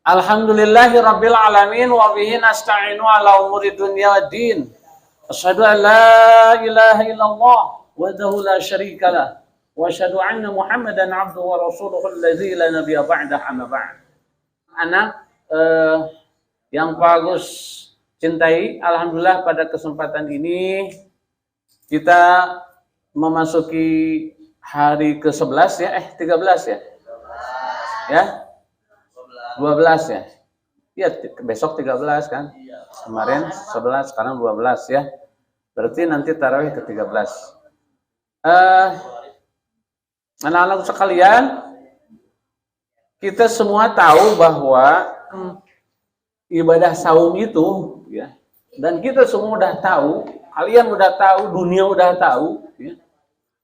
Alhamdulillahi rabbil alamin wa bihi nasta'inu ala umuri dunya waddin. Asyhadu an la ilaha illallah wahdahu la syarika lah wa asyhadu anna Muhammadan abduhu wa rasuluhu allazi la nabiyya ba'dah amma ba'd. Anak yang Pak Agus cintai, alhamdulillah pada kesempatan ini kita memasuki hari ke-11 ya, 13 ya. Ya? 12 ya. Iya, besok 13 kan? Kemarin 11, sekarang 12 ya. Berarti nanti tarawih ke-13. Anak-anak sekalian, kita semua tahu bahwa ibadah saum itu ya. Dan kita semua udah tahu, kalian udah tahu, dunia udah tahu ya,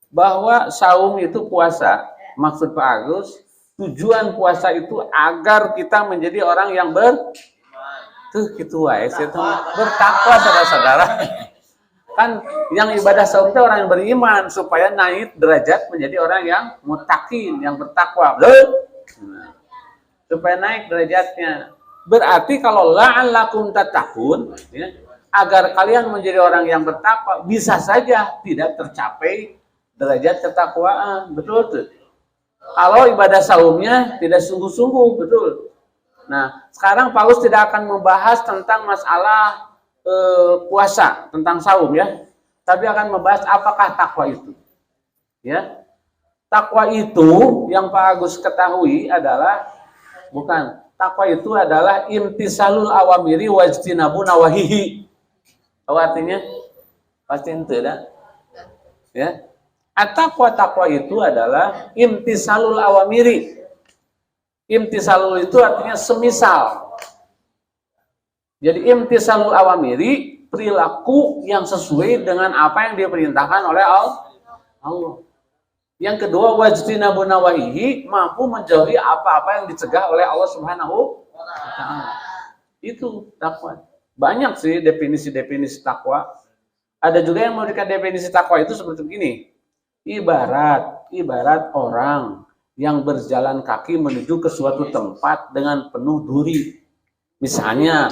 bahwa saum itu puasa. Maksud Pak Agus, tujuan puasa itu agar kita menjadi orang yang bertakwa, saudara-saudara. Kan yang ibadah saum itu orang yang beriman supaya naik derajat menjadi orang yang muttaqin, yang bertakwa. Supaya naik derajatnya. Berarti kalau la'allakum tattaqun, ya, agar kalian menjadi orang yang bertakwa, bisa saja tidak tercapai derajat ketakwaan. Betul tuh. Kalau ibadah saumnya tidak sungguh-sungguh, betul. Nah, sekarang Paulus tidak akan membahas tentang masalah puasa, tentang saum ya. Tapi akan membahas apakah takwa itu. Ya. Takwa itu yang Pak Agus ketahui adalah takwa itu adalah imtisalul awamiri wajtinabu nawahihi. Tahu artinya? Pasti ente dah. Ya. Takwa itu adalah imtisalul awamiri. Imtisalul itu artinya semisal. Jadi imtisalul awamiri, perilaku yang sesuai dengan apa yang diperintahkan oleh Allah. Yang kedua, wajtinabu nawahihi, mampu menjauhi apa-apa yang dicegah oleh Allah Subhanahu wa taala. Itu takwa. Banyak sih definisi-definisi takwa. Ada juga yang memberikan definisi takwa itu seperti begini. Ibarat orang yang berjalan kaki menuju ke suatu tempat dengan penuh duri. Misalnya,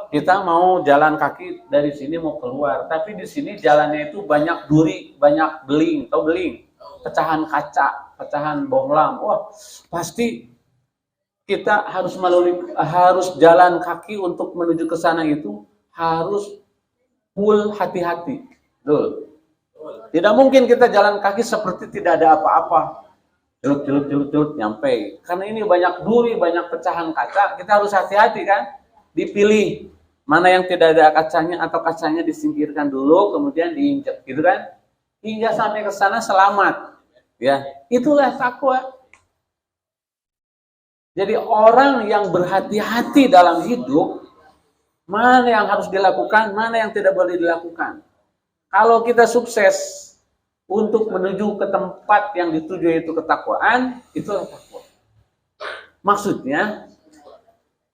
kita mau jalan kaki dari sini mau keluar, tapi di sini jalannya itu banyak duri, banyak beling, tahu beling? Pecahan kaca, pecahan bohlam. Wah, pasti kita harus jalan kaki untuk menuju ke sana itu harus full hati-hati. Betul. Tidak mungkin kita jalan kaki seperti tidak ada apa-apa. Celut nyampe. Karena ini banyak duri, banyak pecahan kaca, kita harus hati-hati kan? Dipilih mana yang tidak ada kacanya atau kacanya disingkirkan dulu, kemudian diinjak, gitu kan? Hingga sampai ke sana selamat. Ya, itulah takwa. Jadi orang yang berhati-hati dalam hidup, mana yang harus dilakukan, mana yang tidak boleh dilakukan. Kalau kita sukses untuk menuju ke tempat yang dituju yaitu ketakwaan, itulah takwa. Maksudnya,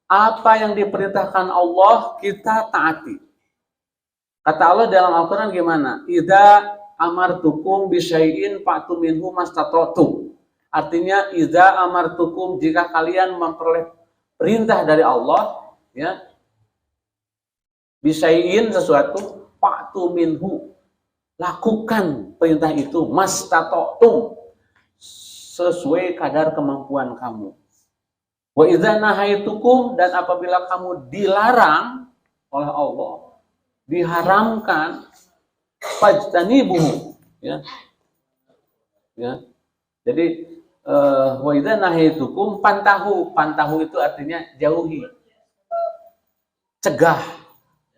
apa yang diperintahkan Allah kita taati. Kata Allah dalam Al-Quran gimana? Idza amartukum bisyai'in fa'tu minhu mastata'tum. Artinya, idza amartukum, jika kalian memperoleh perintah dari Allah, ya, bisyai'in sesuatu, fa'tu minhu, lakukan perintah itu, mastata'tum, sesuai kadar kemampuan kamu. Wa idza nahaitukum, dan apabila kamu dilarang oleh Allah, diharamkan, fajtanibuhu, ya. Ya. Jadi wa idza nahaitukum pantahu itu artinya jauhi. Cegah,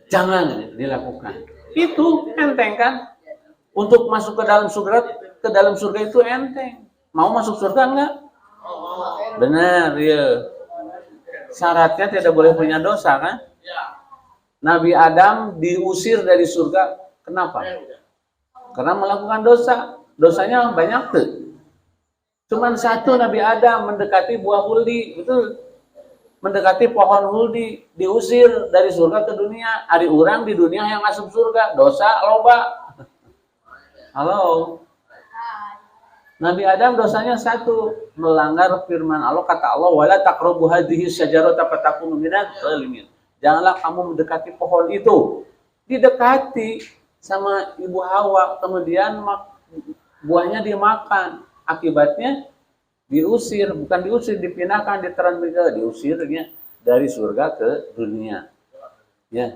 jangan dilakukan. Itu enteng kan? Untuk masuk ke dalam surga itu enteng. Mau masuk surga enggak? Benar, ya. Syaratnya tidak boleh punya dosa kan? Nabi Adam diusir dari surga. Kenapa? Karena melakukan dosa. Dosanya banyak tuh. Cuman satu, Nabi Adam mendekati buah huldi, betul? Mendekati pohon huldi, diusir dari surga ke dunia. Ari urang di dunia yang masuk surga, dosa loba. Halo. Nabi Adam dosanya satu, melanggar firman Allah. Kata Allah, wala taqrabu hadhihi syajarata fatakunu minadz zalimin. Janganlah kamu mendekati pohon itu. Didekati sama ibu Hawa, kemudian buahnya dimakan. Akibatnya diusir, bukan diusir, dipindahkan, ditransmigrasi, diusirnya dari surga ke dunia. Ya.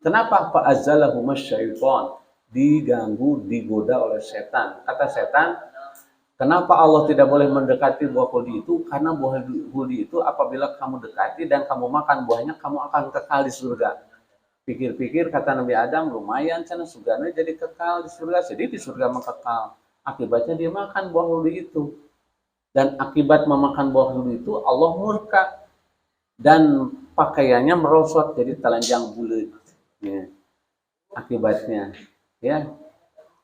Kenapa Pak Azalahumas syaitan? Diganggu, digoda oleh setan. Kata setan, kenapa Allah tidak boleh mendekati buah khuldi itu? Karena buah khuldi itu apabila kamu dekati dan kamu makan buahnya, kamu akan kekal di surga. Pikir-pikir kata Nabi Adam, lumayan sana surganya jadi kekal di surga. Jadi di surga mengekal. Akibatnya dia makan buah khuldi itu. Dan akibat memakan buah khuldi itu Allah murka. Dan pakaiannya merosot jadi telanjang bulat. Ya. Akibatnya. Ya,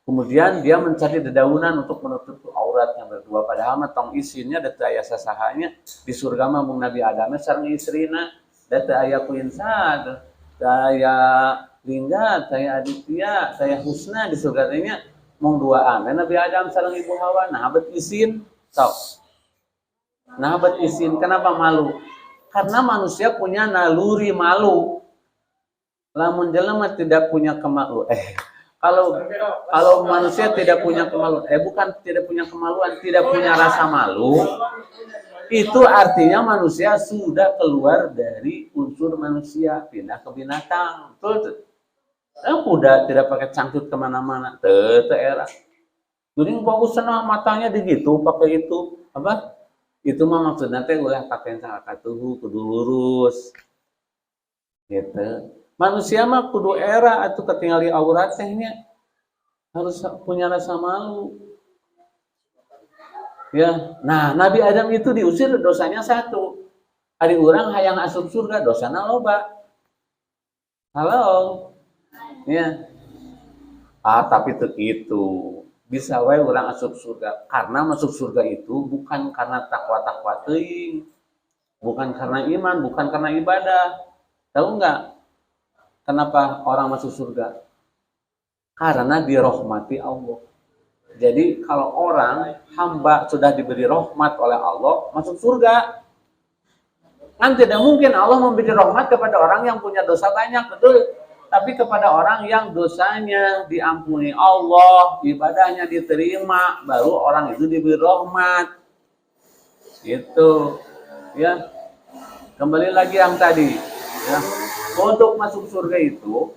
kemudian dia mencari dedaunan untuk menutup auratnya berdua. Padahal matong isinya data aya sasahanya di surga mah mung Nabi Adam sareng istrina, data aya kuinsa, daya Lingga, saya Aditya, saya Husna di surga nya mung duaan. Nabi Adam sareng Ibu Hawa, nah abet isin, sok. Nah abet isin, kenapa malu? Karena manusia punya naluri malu. Lamun jelema tidak punya kemaluan. Kalau manusia tidak punya kemaluan, bukan tidak punya kemaluan, tidak punya rasa malu, itu artinya manusia sudah keluar dari unsur manusia, pindah ke binatang. Betul. Kuda tidak pakai cangcut kemana-mana, era. Jadi bagus senang matanya begitu, pakai itu apa? Itu mah maksudnya teh ulah pakai sakatuhu kudu lurus, gitu. Manusia mah kudu era atau ketinggali aurat tehnya harus punya rasa malu. Ya, nah Nabi Adam itu diusir dosanya satu. Ari urang hayang asup surga dosana loba. Halo. Ya. Tapi itu gitu. Bisa wae urang asup surga. Karena masuk surga itu bukan karena takwa-takwa teuing. Bukan karena iman, bukan karena ibadah. Tahu enggak? Kenapa orang masuk surga? Karena dirahmati Allah. Jadi kalau orang hamba sudah diberi rahmat oleh Allah masuk surga, kan tidak mungkin Allah memberi rahmat kepada orang yang punya dosa banyak, betul? Tapi kepada orang yang dosanya diampuni Allah, ibadahnya diterima, baru orang itu diberi rahmat. Gitu, ya. Kembali lagi yang tadi, ya. Untuk masuk surga itu,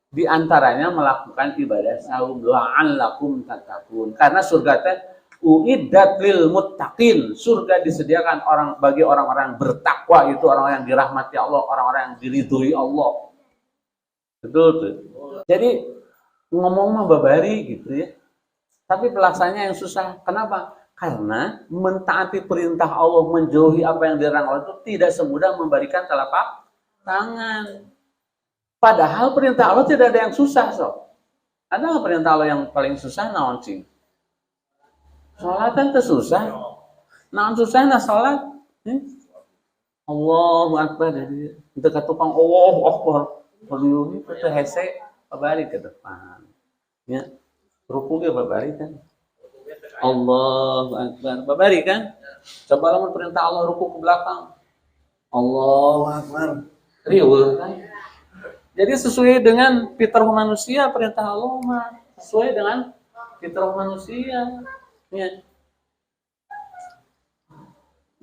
diantaranya melakukan ibadah saum, la'allakum tattaqun. Karena surga teh uiddat lil muttaqin. Surga disediakan bagi orang-orang bertakwa, itu orang yang dirahmati Allah, orang-orang yang diridhoi Allah. Betul tuh. Jadi ngomong mah babari gitu ya. Tapi pelaksanaannya yang susah. Kenapa? Karena mentaati perintah Allah, menjauhi apa yang dilarang Allah itu tidak semudah memberikan telapak tangan. Padahal perintah Allah tidak ada yang susah, so. Ada perintah Allah yang paling susah naon cing? Salatan teh susah. Naon susah na salat? Allahu Akbar dari itu ka tukang Allahu Akbar. Perlu itu hese babari ke depan. Ya. Ruku ge babari kan. Allahu Akbar. Babari kan? Coba lamun perintah Allah ruku ke belakang. Allahu Akbar. Riweuh kan? Jadi sesuai dengan fitrah manusia, perintah Allah mah sesuai dengan fitrah manusia. Ya.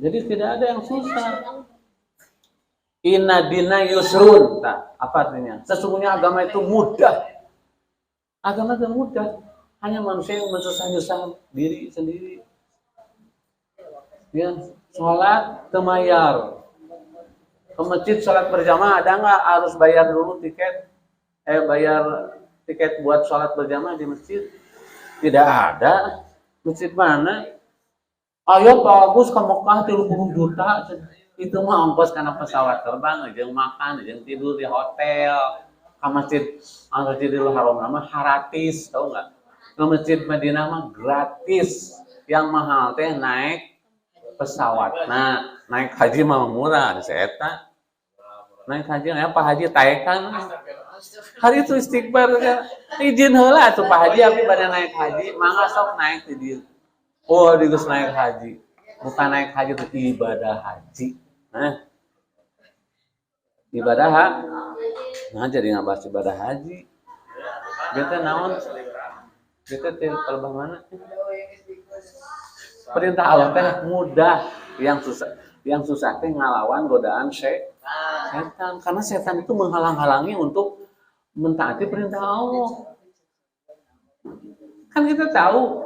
Jadi tidak ada yang susah. Inna dina yusrun. Nah, apa artinya? Sesungguhnya agama itu mudah. Agama itu mudah. Hanya manusia yang mensusah-nyusah diri sendiri. Ya, sholat temayar. Ke masjid sholat berjamaah ada nggak? Harus bayar dulu tiket? Bayar tiket buat sholat berjamaah di masjid? Tidak ada. Masjid mana? Ayo Pak Agus ke Mekah 30 juta. Itu mah ongkos karena pesawat terbang, aja makan, aja tidur di hotel. Ke Masjidil Haram nama gratis, tahu nggak? Ke Masjid Madinah mah gratis. Yang mahal teh naik pesawat. Nah, naik haji mah murah, saya. naik haji ya Pak Haji taekan hari itu istighfar kan izin heula atuh Pak Haji abi bade naik haji mangga sok naik di dieu oh digeus naik haji bukan naik haji itu ibadah haji ibadah nah jadi ngabahas ibadah haji kita naon kita kalau mana perintah Allah teh mudah yang susah teh ngalawan godaan setan karena setan itu menghalang-halangi untuk mentaati perintah Allah. Kan kita tahu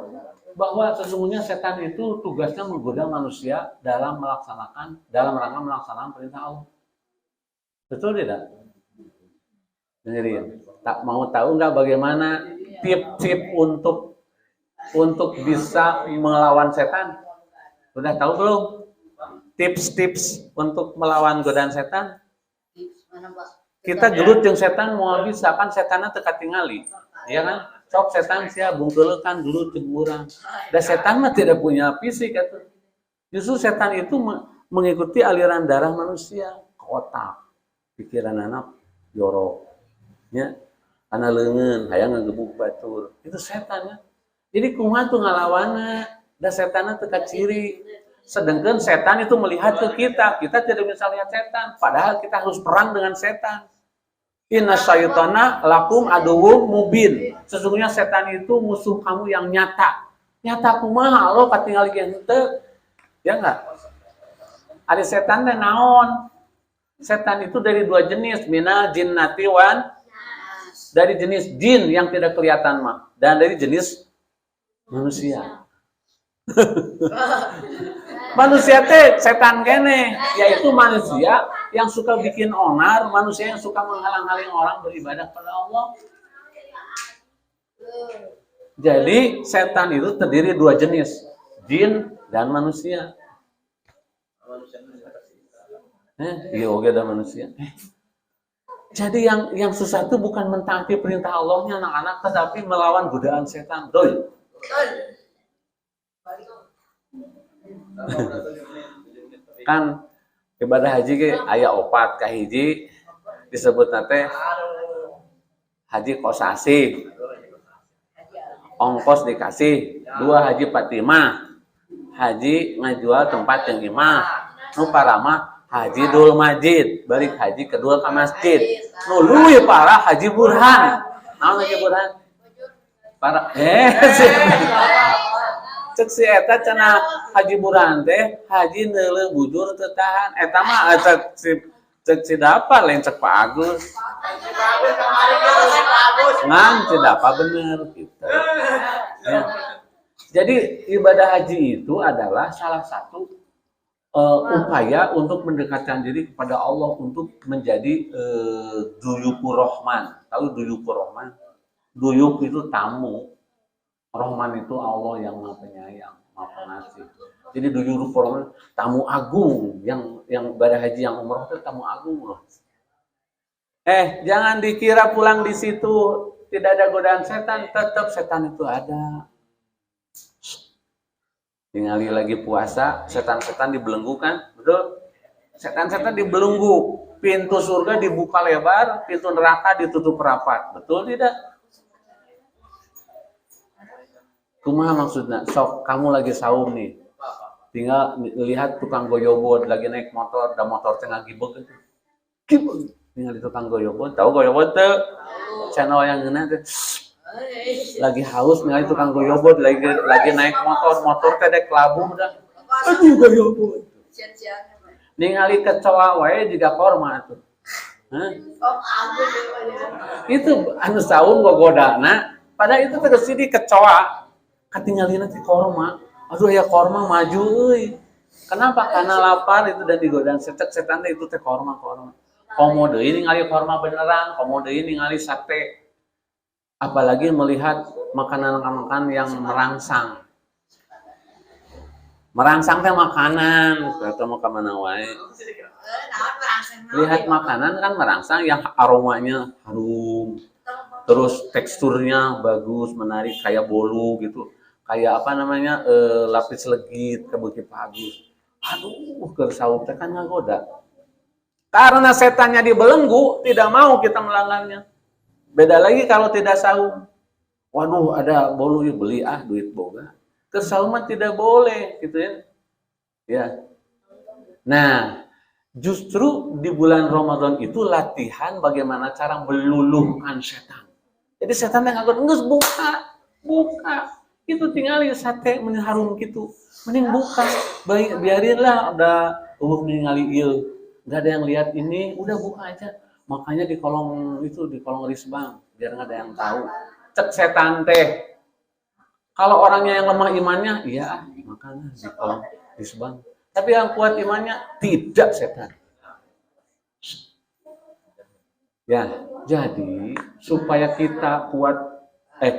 bahwa sesungguhnya setan itu tugasnya menggoda manusia dalam rangka melaksanakan perintah Allah. Betul tidak? Dengerin. Tak mau tahu nggak bagaimana tip-tip untuk bisa melawan setan? Sudah tahu belum? Tips-tips untuk melawan godaan setan? Kita gelut yang setan mau bisa kan setannya teka tingali, ya kan? Sok setan sia bungkelekan gelut jeung urang. Dan setan mah tidak punya fisik atuh. Justru setan itu mengikuti aliran darah manusia ke otak, pikiran anak jorok, ya, karena leungeun hayang ngagebuk batur. Itu setan ya. Jadi kumaha tuh ngalawana, da setanna teu ciri. Sedangkan setan itu melihat ke kita tidak bisa lihat setan, padahal kita harus perang dengan setan. Inna syaitana lakum aduwwum mubin. Sesungguhnya setan itu musuh kamu yang nyata. Nyata kumaha lo katingali henteu. Ya enggak? Ada setan teh naon? Setan itu dari dua jenis, minal jinnati wan, dari jenis jin yang tidak kelihatan mah, dan dari jenis manusia. Manusia teh setan kene, yaitu manusia yang suka bikin onar, manusia yang suka menghalang-halangi orang beribadah pada Allah. Jadi setan itu terdiri dua jenis, jin dan manusia. Iya oke ada manusia. Jadi yang susah itu bukan mentaati perintah Allahnya anak-anak, tetapi melawan godaan setan. Betul. Kan ibadah haji ke aya opat kahiji disebut nate haji kosasi, ongkos dikasih. Dua haji patimah, haji ngajual tempat yang imah. Nu parama haji dul majid, balik haji kedua ke masjid. Nu leuwih parah haji burhan. Naon haji burhan? Parah cek si eta cenah haji burhan teh haji neuleuh bujur teu tahan eta mah cek si dapa lain cek Pak Agus ngan si dapa bener gitu ya. Jadi ibadah haji itu adalah salah satu upaya untuk mendekatkan diri kepada Allah untuk menjadi duyukur rahman. Tahu duyukur rahman? Duyuk itu tamu. Rahman itu Allah yang Maha Penyayang, Maha Pengasih. Jadi duyukur rahman tamu agung yang ibadah haji yang umroh itu tamu agung loh. Jangan dikira pulang di situ tidak ada godaan setan, tetap setan itu ada. Tingali lagi puasa, setan-setan dibelenggu kan? Betul? Setan-setan dibelenggu, pintu surga dibuka lebar, pintu neraka ditutup rapat. Betul tidak? Kumaha maksudnya? Sok kamu lagi saum nih. Tinggal lihat tukang goyobot lagi naik motor, dan motor tengah gibeg gitu. Gibeg. Tinggal di tukang goyobot, tahu goyobot tuh? Channel yang ngena tuh. Lagi haus tinggal di tukang goyobot lagi naik motor teh dek labu udah. Aduh goyobot. Ningali kecoa wae juga korma tuh. Itu anu saum gogodana, padahal itu terus di kecoa. Katingalina ti korma. Aduh ya korma maju euy. Kenapa? Karena lapar itu dan digodaan setan itu teh korma. Komo deui ningali korma beneran, komo deui ningali sate. Apalagi melihat makanan-makanan yang merangsang. Merangsang teh makanan, atau mau kemana wae. Lihat makanan kan merangsang yang aromanya harum. Terus teksturnya bagus, menarik kayak bolu gitu. Kayak apa namanya lapis legit ke Bukit Bagus. Aduh, keur saum teh kan ngagoda. Karena setannya dibelenggu, tidak mau kita melanggarnya. Beda lagi kalau tidak saum. Waduh, ada bolu beli duit boga. Kesauman tidak boleh, gitu ya. Ya. Nah, justru di bulan Ramadan itu latihan bagaimana cara meluluhkan setan. Jadi setan yang agak ngus buka. Itu tinggal sate mengharum gitu. Mending buka. Biarinlah ada ningali ieu. Enggak ada yang lihat ini, udah buka aja. Makanya di kolong risbang biar nggak ada yang tahu. Cek setan teh. Kalau orangnya yang lemah imannya, iya makanya di kolong risbang. Tapi yang kuat imannya tidak setan. Ya, jadi supaya kita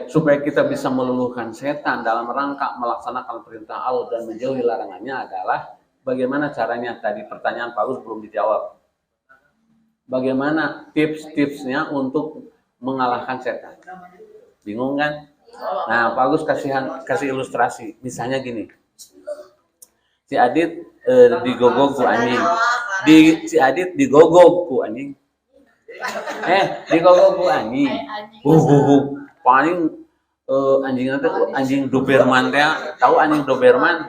supaya kita bisa meluluhkan setan dalam rangka melaksanakan perintah Allah dan menjauhi larangannya adalah bagaimana caranya? Tadi pertanyaan Pak Gus belum dijawab. Bagaimana tips-tipsnya untuk mengalahkan setan? Bingung kan? Nah, Pak Gus kasih ilustrasi. Misalnya gini. Si Adit digogok ku anjing. Si Adit digogok ku anjing. Digogok ku anjing. Paling anjing itu anjing Doberman teh. Tahu anjing Doberman?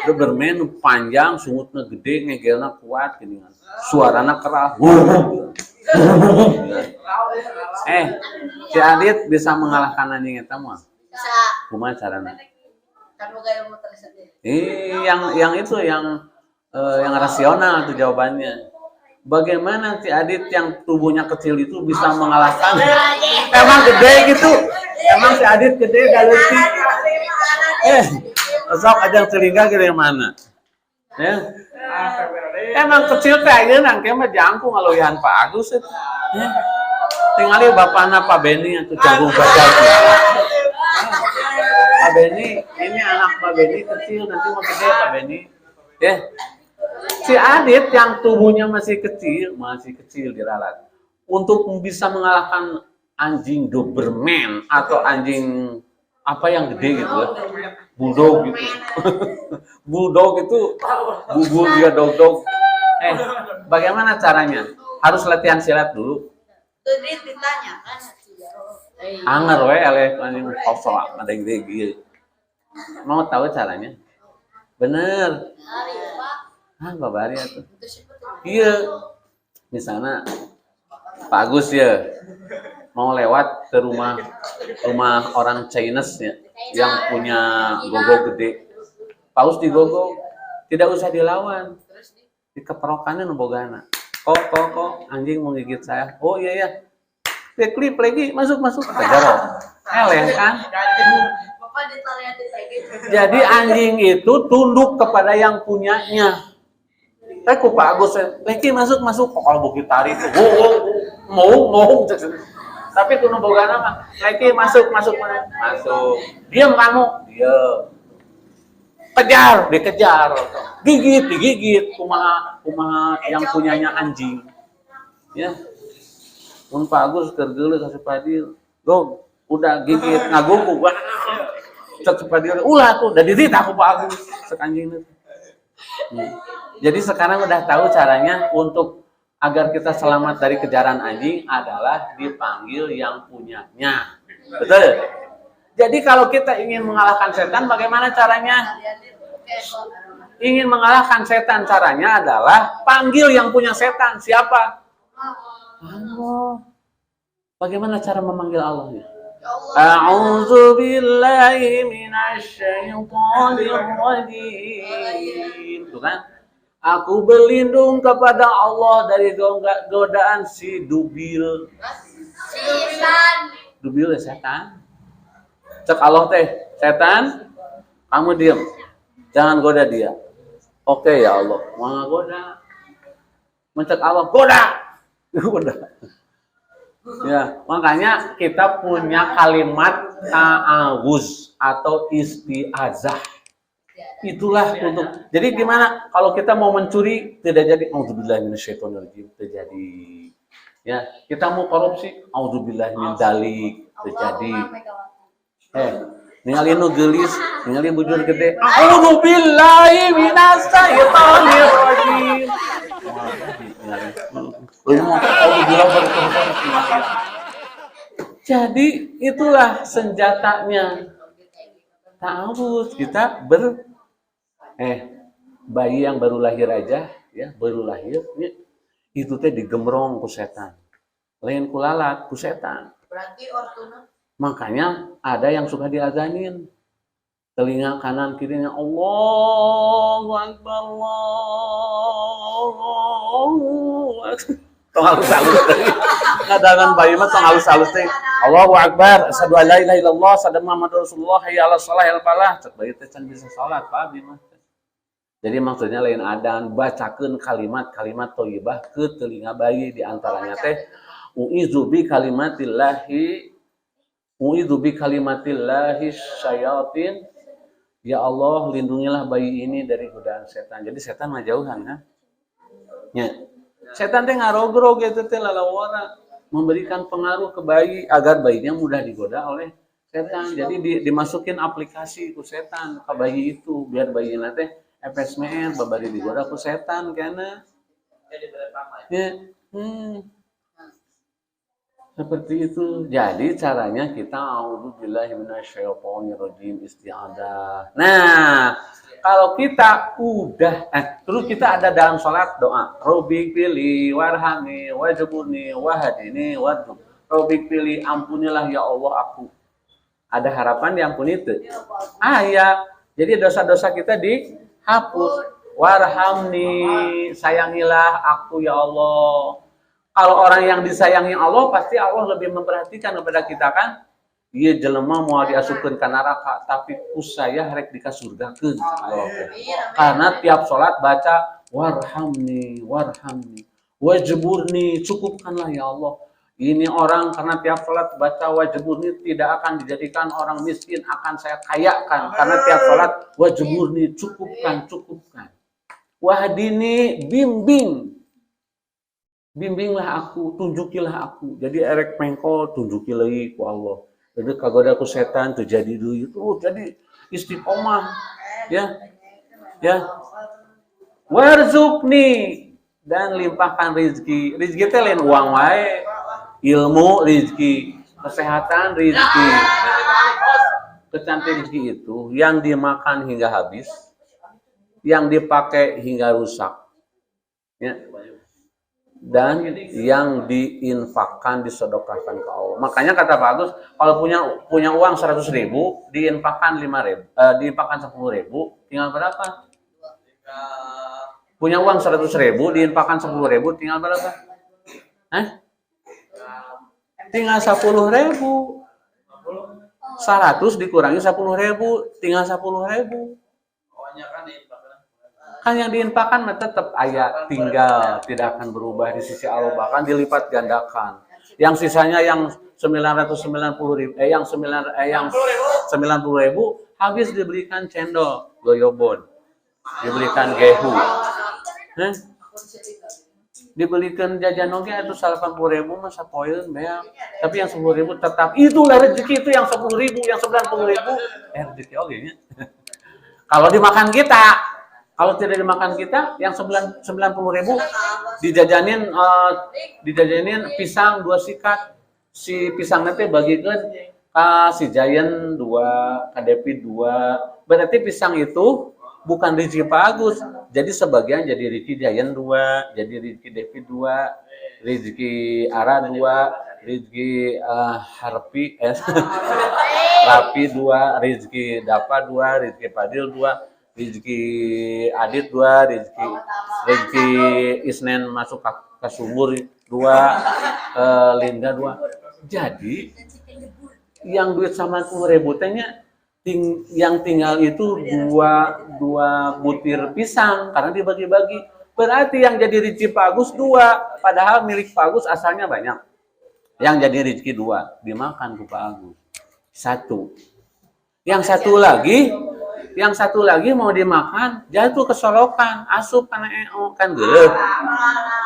Doberman panjang, sungutnya gede, ngegelnya kuat gini kan. Suaranya keras. Si Adit bisa mengalahkan anjing eta mah? Bisa. Kumaha carana? Yang itu yang rasional tuh jawabannya. Bagaimana si Adit yang tubuhnya kecil itu bisa mengalahkan? Emang gede gitu? Emang si Adit gede galeuti? Sok aja telinga gede mana? Ya. Emang kecil teh ayeuna nangke mah jangkung aloyan Pak Agus ya. Tinggali bapakna Pak Beni atuh jagung gajah. Pak Beni, ini anak Pak Beni kecil nanti mau gede Pak Beni. Ya. Si Adit yang tubuhnya masih kecil diralat. Untuk bisa mengalahkan anjing Doberman atau anjing apa yang gede gitu ya. Bulldog gitu. Bulldog itu bubur dia dog. Bagaimana caranya? Harus latihan silat dulu. Tadi ditanya kan. Anger we eleh anjing kosong ada gede. Mau tahu caranya? Bener. Babari atuh. Iya. Misalnya Pak Agus ya mau lewat ke rumah orang Chinese ya, yang punya gogok gede. Paus digogok, tidak usah dilawan. Dikeprokannya nembogana. Kok anjing mau gigit saya. Oh iya. Klip lagi, masuk. Kejarok. Eleh kan? Jadi anjing itu tunduk kepada yang punyanya. Ku Pak Agus, lagi masuk. Kok kalau bukit tarik itu, mau. Tapi kuno bogana mah, lagi masuk. Diam kamu, diam. Dikejar. Digigit. Kumaha yang punyanya anjing. Ya. Mun Pak Agus kergeuleuh ka Supadil, "Go, udah gigit ngagugu gua." Cek Supadil, "Ulah tuh, da dirita ku Pak Agus sek anjingna." Jadi sekarang udah tahu caranya untuk agar kita selamat dari kejaran anjing adalah dipanggil yang punyanya. Betul? Jadi kalau kita ingin mengalahkan setan, bagaimana caranya? Ingin mengalahkan setan, caranya adalah panggil yang punya setan. Siapa? Allah. Bagaimana cara memanggil Allahnya? A'udzu billahi minasyaitonir rajim. Tuh kan? Aku berlindung kepada Allah dari godaan si Dubil. Dubil ya setan. Cek Allah teh, setan, kamu diam. Jangan goda dia. Oke ya Allah, mau goda. Mencek Allah, goda. Ya, makanya kita punya kalimat ta'awuz atau isti'azah. Itulah untuk. Jadi gimana kalau kita mau mencuri tidak jadi auzubillahi minasyaitonirrajim terjadi. Ya, kita mau korupsi auzubillahi min dzalik terjadi. ningali nu geulis, ningali bujur gede. A'udzu billahi minas syaitonir rajim. Jadi itulah senjatanya. Ta'awudz kita bayi yang baru lahir aja ya, baru lahir ya, itu teh digemrong ku setan. Lain ku lalat ku setan. Berarti ortuna. Makanya ada yang suka diazanin. Telinga kanan kirinya Allahu Akbar, Allahu Akbar. Tong halus-halus teh. Ngadangan bayi mah tong halus-halus teh. Allahu Akbar, asyhadu an la ilaha illallah, asyhadu anna Muhammadar Rasulullah, hayya 'alas shalah, hayya 'alal falah. Cek bayi teh can bisa salat, Pak Abi mah. Jadi maksudnya lain adan, bacakeun kalimat-kalimat thayyibah ke telinga bayi, di antaranya teh u'izu bi kalimatillahi syayatin. Ya Allah, lindungilah bayi ini dari godaan setan. Jadi setan mah jauhan kan? Ya. Setan teh ngarogrog gitu teh lalawara, memberikan pengaruh ke bayi agar bayinya mudah digoda oleh setan. Jadi dimasukin aplikasi ku setan ke bayi itu biar bayinya teh FSMN babari digoda ku setan kana. Ya. Seperti itu. Jadi caranya kita a'udzubillahi minasyaitonirrajim, isti'adzah. Nah, kalau kita udah terus kita ada dalam sholat doa, Robbi pilih warhami wajburni wahdini wadhum. Robbi pilih ampunilah ya Allah aku. Ada harapan diampuni itu. Ya. Jadi dosa-dosa kita dihapus. Warhamni, sayangilah aku ya Allah. Kalau orang yang disayangi Allah, pasti Allah lebih memperhatikan kepada kita kan. Ieu jelema moal diasupkeun ka neraka, tapi usaya rek dika surgakeun. Karena tiap salat baca warhamni, wajburni, cukupkanlah ya Allah. Ini orang karena tiap salat baca wajburni tidak akan dijadikan orang miskin, akan saya kayakan. Karena tiap salat wajburni, cukupkan. Wahdini, bimbinglah aku, tunjukilah aku. Jadi erek mengkol tunjuki lagi ku Allah. Jadi kagoda ku setan tuh jadi deui tuh jadi istiqomah. Ya. Warzuqni, dan limpahkan rezeki. Rezeki teh lain uang wae. Ilmu rezeki, kesehatan rezeki. Kecantik rezeki itu yang dimakan hingga habis, yang dipakai hingga rusak. Ya. Dan yang diinfakkan, disedekahkan ke Allah. Makanya kata Pak Agus, kalau punya uang 100.000, diinfakkan 5.000, diinfakkan 10.000, tinggal berapa? Punya uang 100.000, diinfakkan 10.000, tinggal berapa? Tinggal 10.000. 100 dikurangi 10.000, tinggal 10.000. Kan yang diinfakkan tetap ayat tinggal, tidak akan berubah di sisi Allah, bahkan dilipat gandakan. Yang sisanya yang 990.000, yang 90.000 habis dibelikan cendol, goyobon, dibelikan gehu, dibelikan jajan oge atau 80.000 mah sapoeun beak. Tapi yang 10.000 tetap itulah rezeki itu yang 10.000, yang 90.000 rezeki oge nya. Kalau dimakan kita. Kalau tidak dimakan kita, yang 90.000 dijajanin pisang 2 sikat. Si pisang nanti bagikan si Jayan 2, Kadepi 2. Berarti pisang itu bukan rezeki Pak Agus. Jadi sebagian jadi rezeki Jayan 2, jadi rezeki Depi 2, rezeki Ara 2, rezeki Harpi Rapi 2, rezeki Dapa 2, rezeki Padil 2. Rezeki Adit 2, rezeki Isnen masuk ke sumur 2, Linda 2. Jadi yang duit sama 10.000 tehnya yang tinggal itu dua butir pisang karena dibagi-bagi. Berarti yang jadi rezeki Pak Agus 2, padahal milik Pak Agus asalnya banyak. Yang jadi rezeki 2 dimakan ke Pak Agus 1. Yang satu lagi mau dimakan, jatuh kesolokan, asup karena kan geuleuh.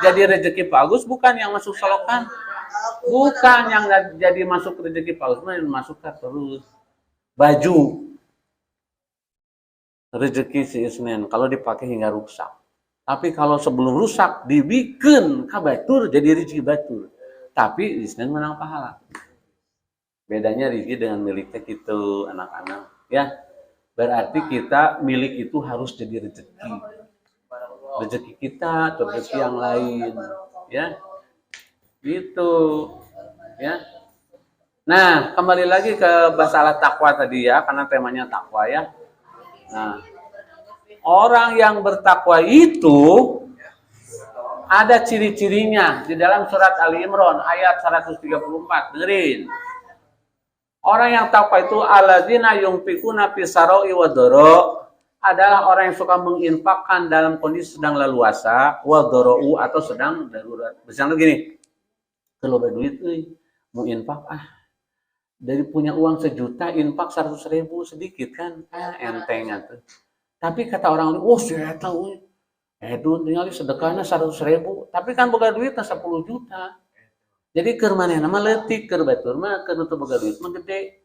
Jadi rezeki Pak Agus bukan yang masuk solokan. Bukan yang jadi masuk rezeki Pak Agus, masuk terus. baju rezeki si Isnin kalau dipakai hingga rusak. Tapi kalau sebelum rusak dibikin kabatur jadi rezeki batur. Tapi Isnin menang pahala. Bedanya rezeki dengan miliknya gitu anak-anak. Ya, berarti kita milik itu harus jadi rezeki. Rezeki kita, rezeki yang lain. Ya, gitu. Ya. Nah, kembali lagi ke masalah takwa tadi ya, karena temanya takwa ya. Nah, orang yang bertakwa itu ada ciri-cirinya di dalam surat Ali Imran ayat 134. Dengerin. Orang yang takwa itu alladzina yunfiquna fis sarai wa dharra adalah orang yang suka menginfakkan dalam kondisi sedang leluasa, wa dharau atau sedang darurat. Misalnya gini, kalau duit euy, mau infak dari punya uang 1 juta infak 100.000 sedikit kan enteng tuh. Tapi kata orang lain, oh saya tahu itu tinggal sedekahnya 100.000, tapi kan boga duitnya 10 juta. Jadi keur manehna mah leutik, keur batur mah keur teu boga duit mah gede.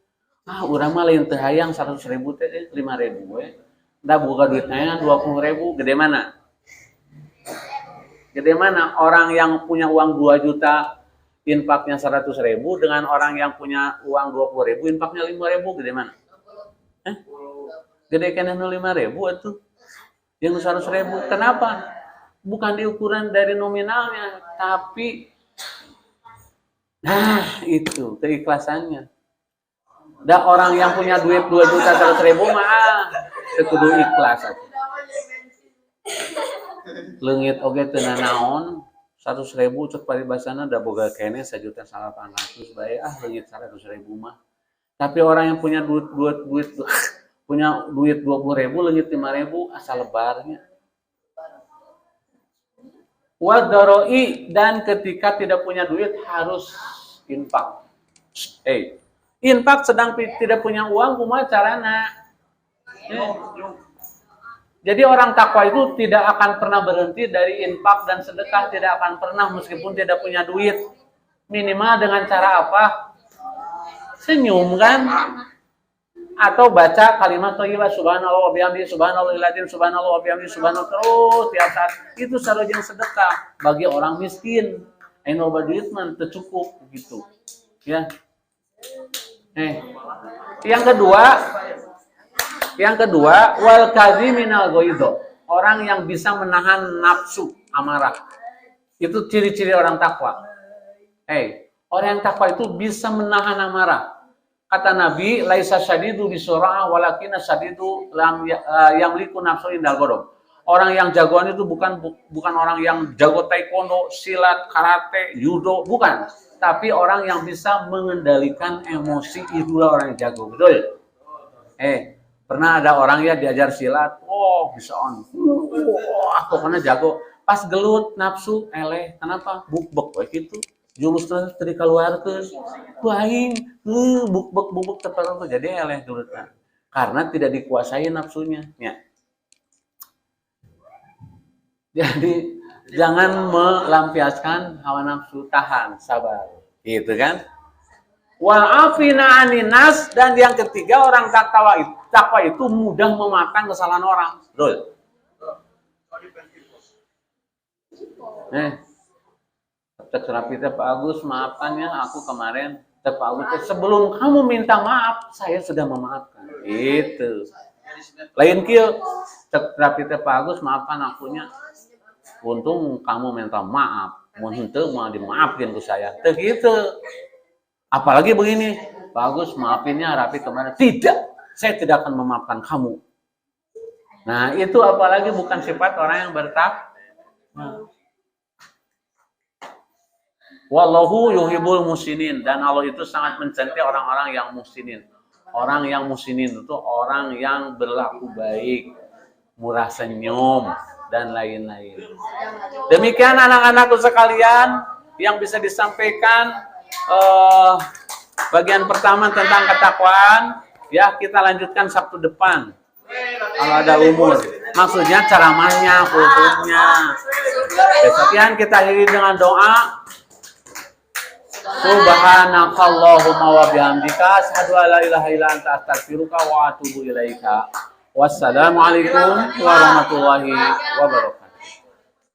Urang mah lain teu hayang 100.000 teh 5.000 we. Da boga duitnya 20.000, gede mana? Gede mana orang yang punya uang 2 juta infaknya 100.000 dengan orang yang punya uang 20.000 infaknya 5.000, gede mana? Gede kan 5.000 itu yang 100.000. Kenapa? Bukan diukuran dari nominalnya, tapi itu keikhlasannya. Da orang yang punya duit 2 juta 100.000 mah kudu ikhlas. Leungit oge teu naon 100.000 cek paribasana da boga kene 1.800.000 bae leungit 100.000 mah. Tapi orang yang punya duit punya duit 20.000 leungit 5.000 asal lebarnya. Wa daroi, dan ketika tidak punya duit harus infak. Infak sedang tidak punya uang kumaha carana? Jadi orang takwa itu tidak akan pernah berhenti dari infak dan sedekah, tidak akan pernah meskipun tidak punya duit. Minimal dengan cara apa? Senyum kan? Atau baca kalimat thayyibah subhanallah wa bihamdihi subhanallahil azim subhanallah wa bihamdihi subhanallah terus tiap saat. Itu sarojeng sedekah bagi orang miskin. Anu duit mah teu cukup gitu. Ya. Yang kedua, wal kadhiminal ghaidho. Orang yang bisa menahan nafsu amarah. Itu ciri-ciri orang takwa. Orang yang takwa itu bisa menahan amarah. Kata Nabi, laisa syadidu bisura'ah walakinna syadidu yamliku nafsu indal ghadab. Orang yang jagoan itu bukan orang yang jago taekwondo, silat, karate, judo, bukan. Tapi orang yang bisa mengendalikan emosi, itulah orang yang jago. Betul? Pernah ada orang ya diajar silat, bisa pokoknya jago. Pas gelut nafsu, kenapa? Bukbek gitu. Jurus tadi keluarkeun, aing bukbek tertentu jadi gelutna. Karena tidak dikuasai nafsunya. Ya. Jadi jangan melampiaskan hawa nafsu, tahan, sabar. Gitu kan? Wa'afina 'anin nas, dan yang ketiga orang takwa itu mudah memaafkan kesalahan orang. Betul. Cek rapi teh Pak Agus, maafkan ya aku kemarin. Pak Agus, sebelum kamu minta maaf, saya sudah memaafkan. Itu. Lain kieu, cek rapi teh Pak Agus, maafkan akunya. Untung kamu minta maaf, mun henteu mau dimaafin ku saya. Teu gitu. Apalagi begini, Pak Agus, maafinnya rapi kemarin. Tidak, saya tidak akan memaafkan kamu. Nah, itu apalagi bukan sifat orang yang bertakwa. Wallahu yuhibbul muhsinin, dan Allah itu sangat mencintai orang-orang yang muhsinin. Orang yang muhsinin itu orang yang berlaku baik, murah senyum, dan lain-lain. Demikian anak-anakku sekalian yang bisa disampaikan bagian pertama tentang ketakwaan. Ya, kita lanjutkan Sabtu depan kalau ada umur. Maksudnya ceramahnya, kulturnya. Sekian kita akhiri dengan doa. Subhanakallahumma wa bihamdika asyhadu an la ilaha illa anta astaghfiruka wa atubu ilaika. Wassalamualaikum warahmatullahi wabarakatuh.